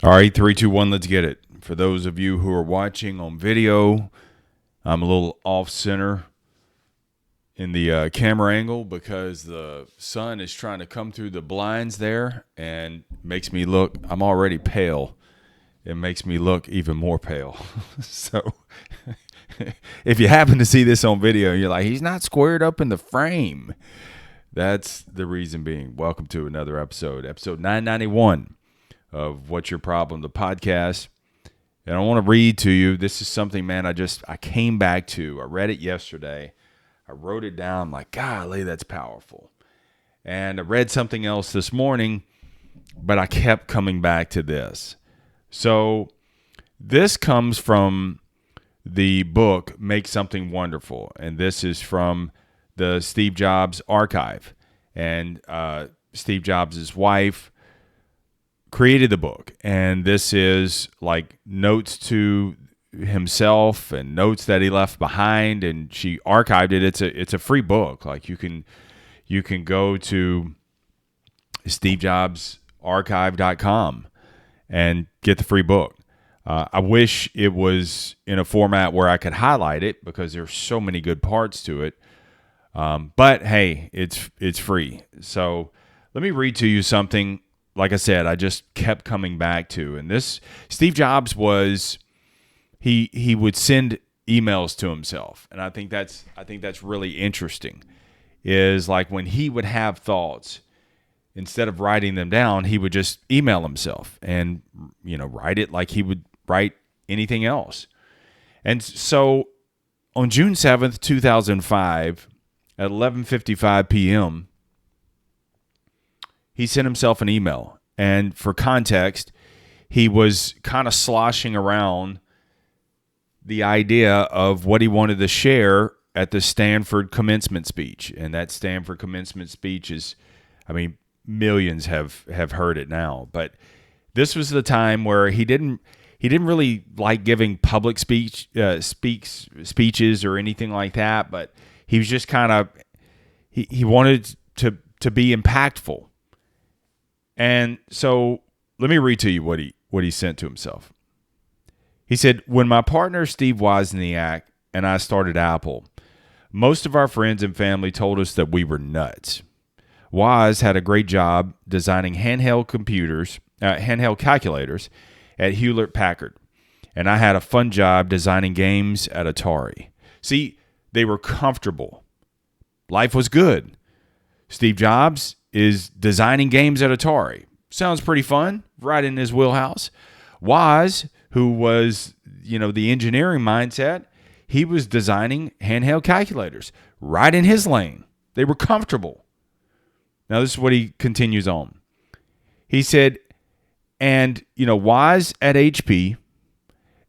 All right, three, two, one, let's get it. For those of you who are watching on video, I'm a little off center in the camera angle because the sun is trying to come through the blinds there and makes me look, I'm already pale. It makes me look even more pale. So if you happen to see this on video, you're like, he's not squared up in the frame. That's the reason being. Welcome to another episode 991 of What's Your Problem, the podcast. And I want to read to you. This is something, man, I came back to. I read it yesterday. I wrote it down. I'm like, golly, that's powerful. And I read something else this morning, but I kept coming back to this. So this comes from the book, Make Something Wonderful. And this is from the Steve Jobs archive. And Steve Jobs' wife created the book, and this is like notes to himself and notes that he left behind, and she archived it. It's a free book. Like you can go to stevejobsarchive.com and get the free book. I wish it was in a format where I could highlight it because there's so many good parts to it. But hey, it's free. So let me read to you something. Like I said, I just kept coming back to, and this Steve Jobs was he would send emails to himself, and I think that's really interesting. Is like when he would have thoughts, instead of writing them down, he would just email himself and write it like he would write anything else. And so on June 7th, 2005, at 11:55 p.m. he sent himself an email. And for context, he was kind of sloshing around the idea of what he wanted to share at the Stanford commencement speech. And that Stanford commencement speech is, millions have heard it now. But this was the time where he didn't really like giving public speeches or anything like that. But he was just kind of, he wanted to be impactful. And so let me read to you what he sent to himself. He said, when my partner Steve Wozniak and I started Apple, most of our friends and family told us that we were nuts. Woz had a great job designing handheld calculators at Hewlett-Packard, and I had a fun job designing games at Atari. See, they were comfortable. Life was good. Steve Jobs is designing games at Atari. Sounds pretty fun, right in his wheelhouse. Woz, who was, the engineering mindset, he was designing handheld calculators, right in his lane. They were comfortable. Now, this is what he continues on. He said, and, Woz at HP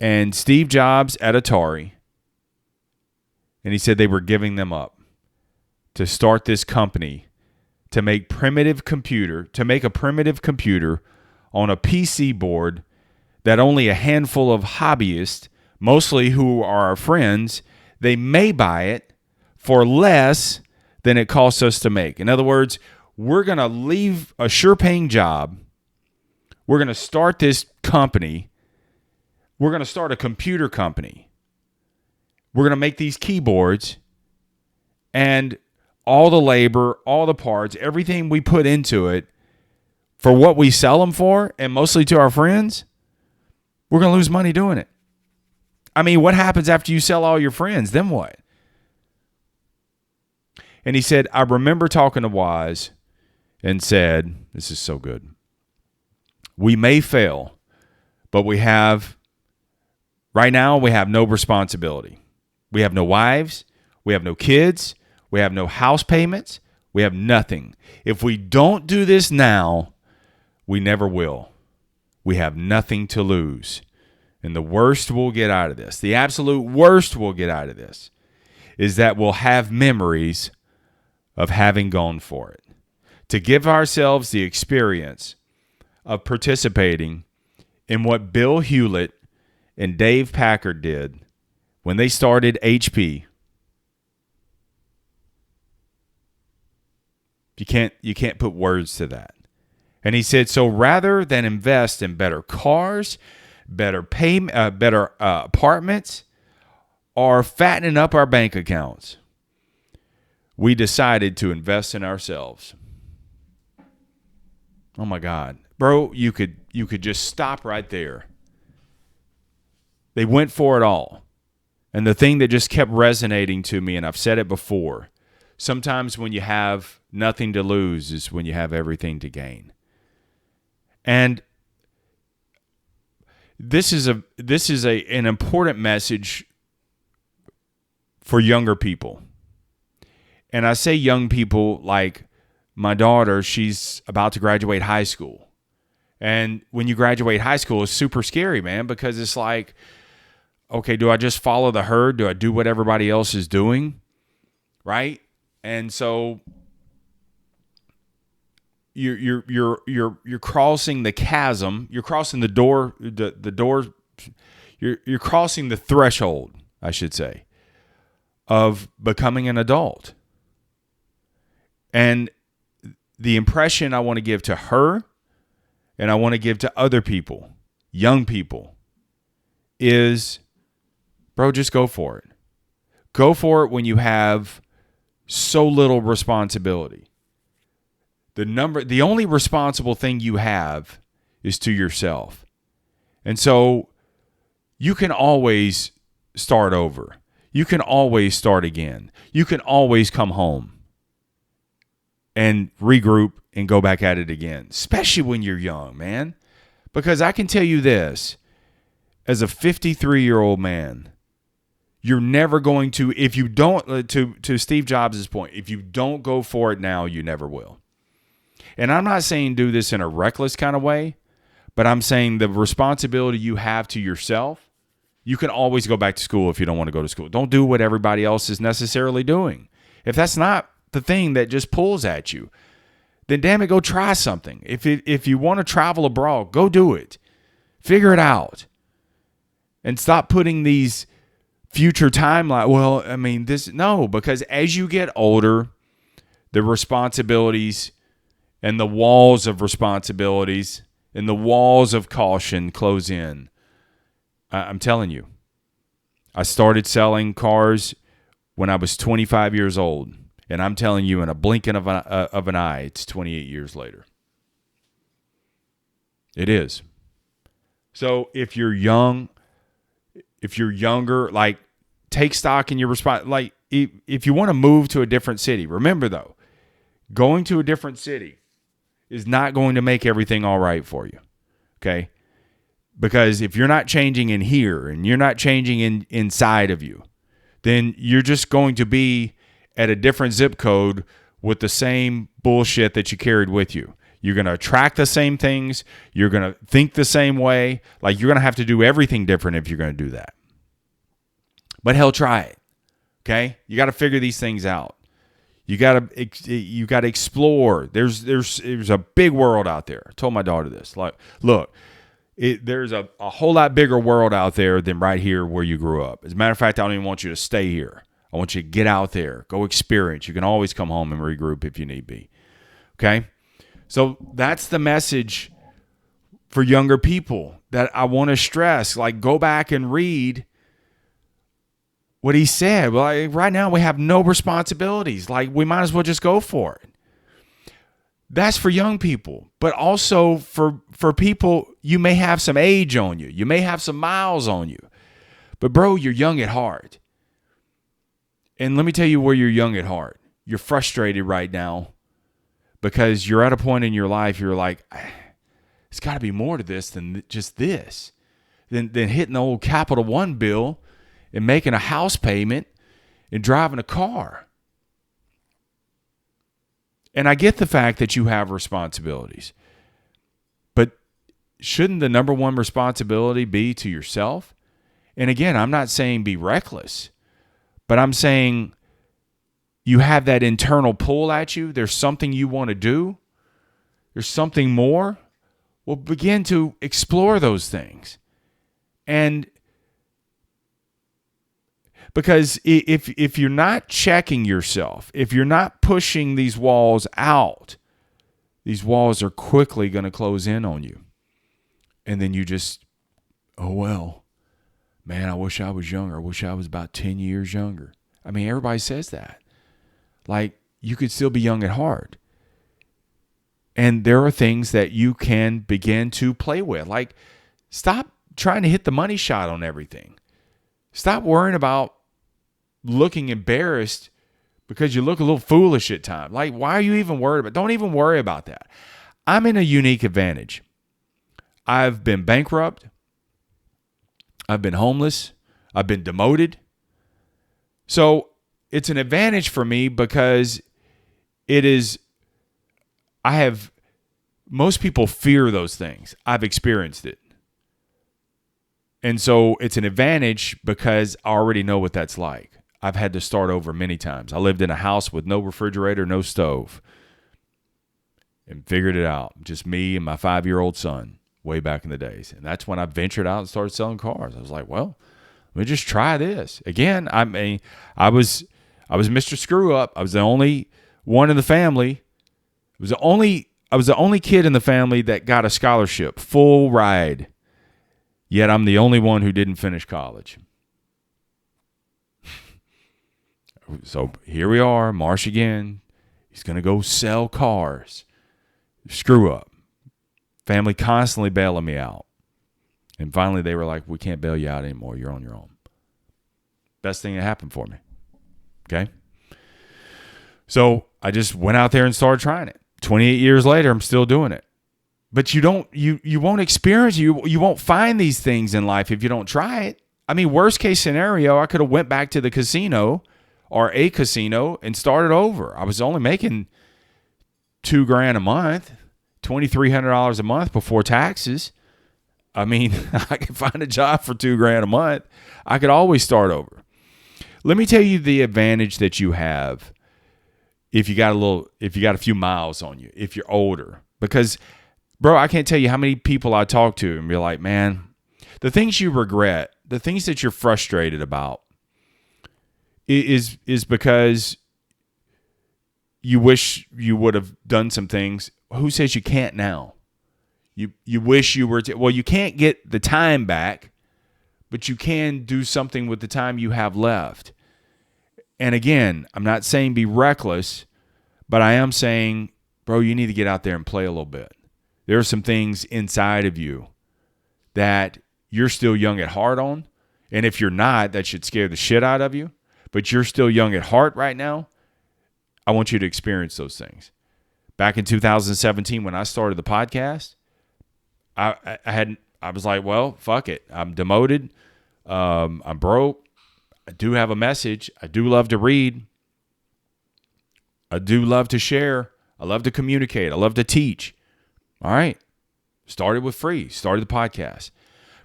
and Steve Jobs at Atari, and he said they were giving them up to start this company to make a primitive computer on a PC board that only a handful of hobbyists, mostly who are our friends, they may buy it for less than it costs us to make. In other words, we're going to leave a sure-paying job. We're going to start this company. We're going to start a computer company. We're going to make these keyboards, and all the labor, all the parts, everything we put into it for what we sell them for, and mostly to our friends, we're going to lose money doing it. What happens after you sell all your friends? Then what? And he said, I remember talking to Woz and said, this is so good. We may fail, but right now we have no responsibility. We have no wives. We have no kids. We have no house payments. We have nothing. If we don't do this now, we never will. We have nothing to lose. And the worst we'll get out of this, the absolute worst we'll get out of this, is that we'll have memories of having gone for it. To give ourselves the experience of participating in what Bill Hewlett and Dave Packard did when they started HP. You can't put words to that. And he said, so rather than invest in better cars, better apartments, or fattening up our bank accounts, we decided to invest in ourselves. Oh my God. Bro, you could just stop right there. They went for it all. And the thing that just kept resonating to me, and I've said it before, sometimes when you have nothing to lose is when you have everything to gain. And this is an important message for younger people. And I say young people like my daughter, she's about to graduate high school. And when you graduate high school, it's super scary, man, because it's like, okay, do I just follow the herd? Do I do what everybody else is doing? Right? And so you're crossing the chasm. You're crossing the door. The door. You're crossing the threshold, I should say, of becoming an adult. And the impression I want to give to her, and I want to give to other people, young people, is, bro, just go for it. Go for it when you have so little responsibility. The only responsible thing you have is to yourself. And so you can always start over. You can always start again. You can always come home and regroup and go back at it again, especially when you're young, man. Because I can tell you this, as a 53-year-old man, you're never going to, if you don't, to Steve Jobs' point, if you don't go for it now, you never will. And I'm not saying do this in a reckless kind of way, but I'm saying the responsibility you have to yourself, you can always go back to school if you don't want to go to school. Don't do what everybody else is necessarily doing. If that's not the thing that just pulls at you, then damn it, go try something. If you want to travel abroad, go do it. Figure it out. And stop putting these future timeline. Well, I mean, because as you get older, the responsibilities and the walls of responsibilities and the walls of caution close in. I'm telling you, I started selling cars when I was 25 years old. And I'm telling you, in a blinking of an eye, it's 28 years later. It is. So if you're young, if you're younger, like, take stock in your response. Like, if you want to move to a different city, remember though, going to a different city is not going to make everything all right for you. Okay? Because if you're not changing in here and you're not changing inside of you, then you're just going to be at a different zip code with the same bullshit that you carried with you. You're going to attract the same things. You're going to think the same way. Like, you're going to have to do everything different if you're going to do that. But hell, try it. Okay? You got to figure these things out. You got to explore. There's a big world out there. I told my daughter this. Like, look, there's a whole lot bigger world out there than right here where you grew up. As a matter of fact, I don't even want you to stay here. I want you to get out there, go experience. You can always come home and regroup if you need be. Okay? So that's the message for younger people that I want to stress. Like, go back and read what he said. Well, right now we have no responsibilities. Like, we might as well just go for it. That's for young people, but also for people, you may have some age on you. You may have some miles on you. But bro, you're young at heart. And let me tell you where you're young at heart. You're frustrated right now because you're at a point in your life you're like, it's got to be more to this than just this. Than hitting the old Capital One bill and making a house payment and driving a car. And I get the fact that you have responsibilities. But shouldn't the number one responsibility be to yourself? And again, I'm not saying be reckless. But I'm saying you have that internal pull at you. There's something you want to do. There's something more. Well, begin to explore those things. And because if you're not checking yourself, if you're not pushing these walls out, these walls are quickly going to close in on you. And then you just, oh, well, man, I wish I was younger. I wish I was about 10 years younger. I mean, everybody says that. Like, you could still be young at heart. And there are things that you can begin to play with. Like, stop trying to hit the money shot on everything. Stop worrying about looking embarrassed because you look a little foolish at times. Like, why are you even worried about it? Don't even worry about that. I'm in a unique advantage. I've been bankrupt. I've been homeless. I've been demoted. So it's an advantage for me because most people fear those things. I've experienced it. And so it's an advantage because I already know what that's like. I've had to start over many times. I lived in a house with no refrigerator, no stove, and figured it out. Just me and my 5-year-old son way back in the days. And that's when I ventured out and started selling cars. I was like, well, let me just try this. Again, I was Mr. Screw Up. I was the only one in the family. I was the only kid in the family that got a scholarship, full ride. Yet I'm the only one who didn't finish college. So here we are, Marsh again. He's going to go sell cars. Screw up. Family constantly bailing me out. And finally they were like, we can't bail you out anymore. You're on your own. Best thing that happened for me. Okay? So I just went out there and started trying it. 28 years later, I'm still doing it. But you won't experience, you won't find these things in life if you don't try it. I mean, worst case scenario, I could have went back to the casino or a casino and started over. I was only making $2,000 a month, $2,300 a month before taxes. I mean, I could find a job for $2,000 a month. I could always start over. Let me tell you the advantage that you have if you got a few miles on you, if you're older. Because, bro, I can't tell you how many people I talk to and be like, man, the things you regret, the things that you're frustrated about is because you wish you would have done some things. Who says you can't now? You wish you were well, you can't get the time back, but you can do something with the time you have left. And again, I'm not saying be reckless, but I am saying, bro, you need to get out there and play a little bit. There are some things inside of you that you're still young at heart on. And if you're not, that should scare the shit out of you. But you're still young at heart right now. I want you to experience those things. Back in 2017, when I started the podcast, I was like, well, fuck it. I'm demoted. I'm broke. I do have a message. I do love to read. I do love to share. I love to communicate. I love to teach. All right. Started with free. Started the podcast.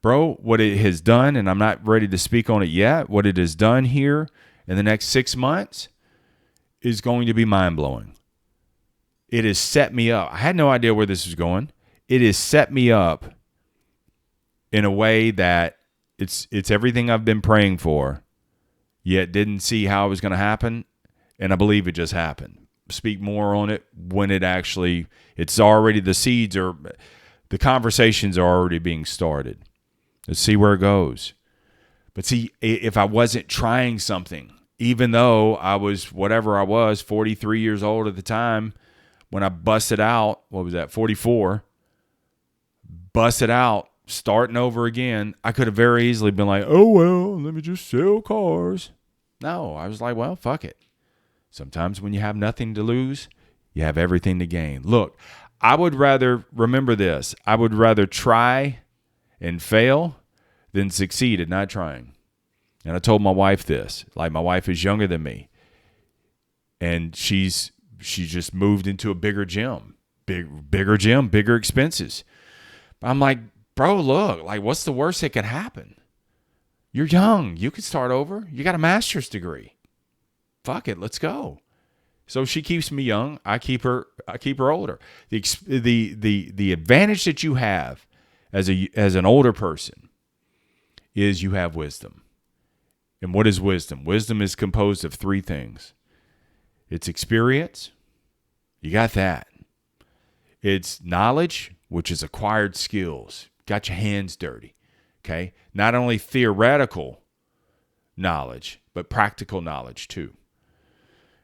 Bro, what it has done, and I'm not ready to speak on it yet, what it has done here in the next 6 months is going to be mind-blowing. It has set me up. I had no idea where this was going. It has set me up in a way that it's everything I've been praying for, yet didn't see how it was going to happen, and I believe it just happened. Speak more on it when it's already, the conversations are already being started. Let's see where it goes. But see, if I wasn't trying something, even though I was whatever I was, 43 years old at the time, when I busted out, what was that, 44, busted out, starting over again, I could have very easily been like, oh, well, let me just sell cars. No, I was like, well, fuck it. Sometimes when you have nothing to lose, you have everything to gain. Look, I would rather, remember this, I would rather try and fail than succeed at not trying. And I told my wife this. Like, my wife is younger than me. And she just moved into a bigger gym. Bigger gym, bigger expenses. I'm like, bro, look, like, what's the worst that could happen? You're young. You could start over. You got a master's degree. Fuck it, let's go. So she keeps me young. I keep her older. The advantage that you have as an older person is you have wisdom. And what is wisdom? Wisdom is composed of 3 things. It's experience. You got that. It's knowledge, which is acquired skills. Got your hands dirty. Okay? Not only theoretical knowledge, but practical knowledge too.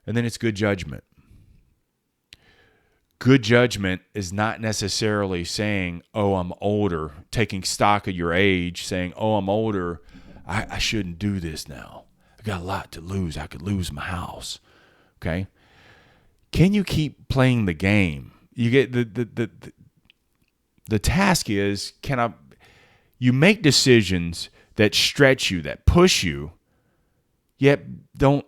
And then it's good judgment. Good judgment is not necessarily saying, oh, I'm older, taking stock of your age, saying, oh, I'm older, I shouldn't do this now. I got a lot to lose. I could lose my house. Okay? Can you keep playing the game? You get the task is, you make decisions that stretch you, that push you, yet don't,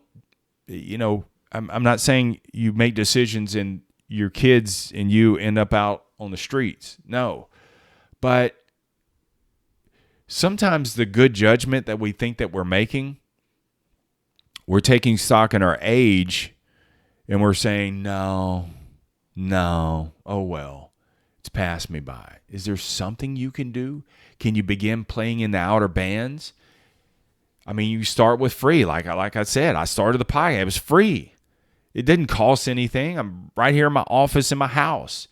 I'm not saying you make decisions and your kids and you end up out on the streets. No. But sometimes the good judgment that we think that we're making, we're taking stock in our age and we're saying, no, oh well, it's passed me by. Is there something you can do? Can you begin playing in the outer bands? I mean, you start with free. Like I said, I started the podcast. It was free. It didn't cost anything. I'm right here in my office in my house.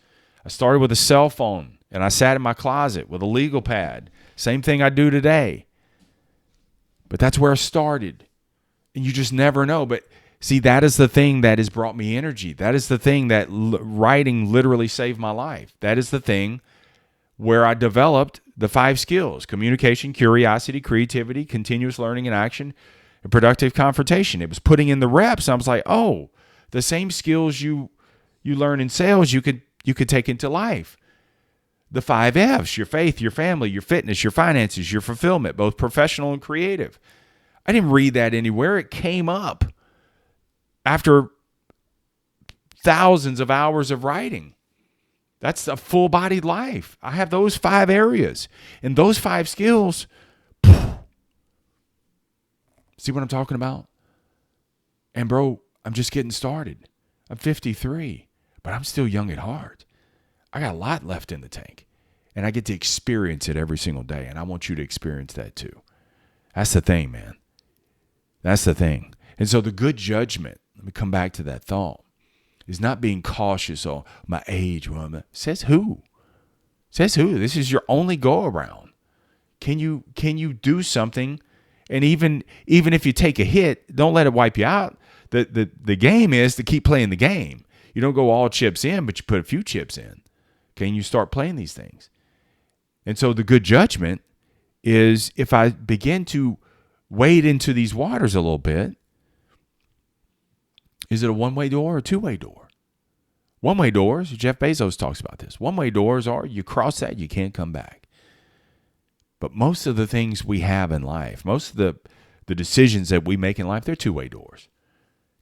I started with a cell phone, and I sat in my closet with a legal pad. Same thing I do today. But that's where I started. And you just never know. But see, that is the thing that has brought me energy. That is the thing that writing literally saved my life. That is the thing where I developed the 5 skills: communication, curiosity, creativity, continuous learning and action, and productive confrontation. It was putting in the reps. I was like, oh, the same skills you learn in sales, you could take into life. The 5 F's: your faith, your family, your fitness, your finances, your fulfillment, both professional and creative. I didn't read that anywhere. It came up after thousands of hours of writing. That's a full-bodied life. I have those 5 areas. And those 5 skills, see what I'm talking about? And bro, I'm just getting started. I'm 53, but I'm still young at heart. I got a lot left in the tank. And I get to experience it every single day. And I want you to experience that too. That's the thing, man. That's the thing. And so the good judgment, let me come back to that thought, is not being cautious on my age. Says who? Says who? This is your only go around. Can you do something? And even if you take a hit, don't let it wipe you out. The game is to keep playing the game. You don't go all chips in, but you put a few chips in. Okay, and you start playing these things. And so the good judgment is, if I begin to wade into these waters a little bit, is it a one-way door or a two-way door? One-way doors, Jeff Bezos talks about this. One-way doors are, you cross that, you can't come back. But most of the things we have in life, most of the decisions that we make in life, they're two-way doors.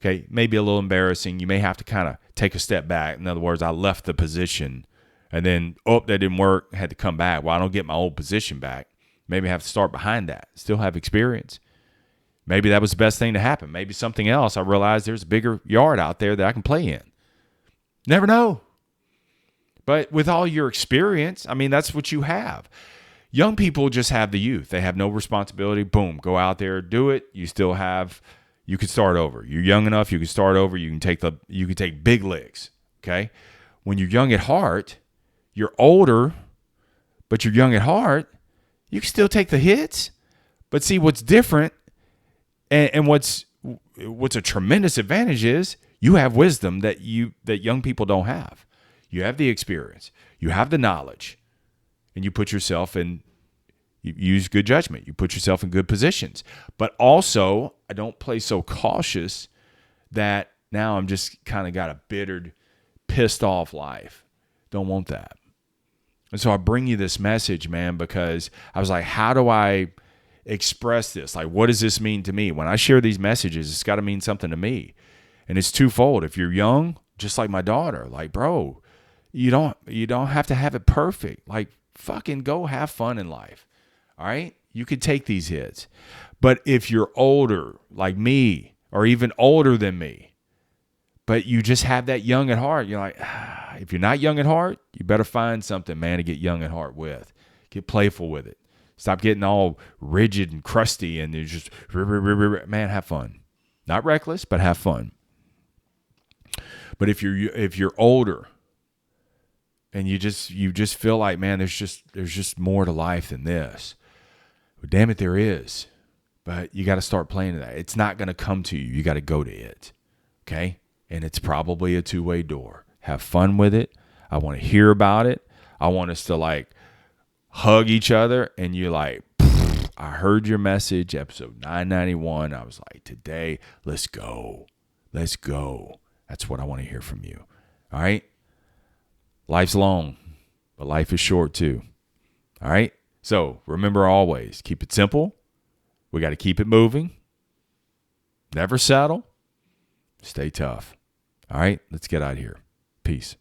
Okay, maybe a little embarrassing. You may have to kind of take a step back. In other words, I left the position and then, that didn't work, had to come back. Well, I don't get my old position back. Maybe I have to start behind that, still have experience. Maybe that was the best thing to happen. Maybe something else. I realized there's a bigger yard out there that I can play in. Never know. But with all your experience, I mean, that's what you have. Young people just have the youth. They have no responsibility. Boom, go out there, do it. You could start over. You're young enough, you can start over. You can take big licks. Okay? When you're young at heart, you're older, but you're young at heart, you can still take the hits. But see, what's different and what's a tremendous advantage is you have wisdom that young people don't have. You have the experience. You have the knowledge. And you put yourself in, you use good judgment. You put yourself in good positions. But also, I don't play so cautious that now I'm just kind of got a bittered, pissed off life. Don't want that. And so I bring you this message, man, because I was like, how do I express this? Like, what does this mean to me? When I share these messages, it's got to mean something to me. And it's twofold. If you're young, just like my daughter, like, bro, you don't have to have it perfect. Like, fucking go have fun in life. All right? You could take these hits. But if you're older, like me, or even older than me, but you just have that young at heart, you're like, if you're not young at heart, you better find something, man, to get young at heart with. Get playful with it. Stop getting all rigid and crusty and just, man, have fun. Not reckless, but have fun. But if you're older, And you just feel like, man, there's just more to life than this. Well, damn it, there is. But you got to start playing to that. It's not going to come to you. You got to go to it. Okay? And it's probably a two-way door. Have fun with it. I want to hear about it. I want us to like hug each other and you're like, I heard your message, episode 991. I was like, today, let's go. Let's go. That's what I want to hear from you. All right? Life's long, but life is short too. All right? So remember always, keep it simple. We got to keep it moving. Never settle. Stay tough. All right? Let's get out of here. Peace.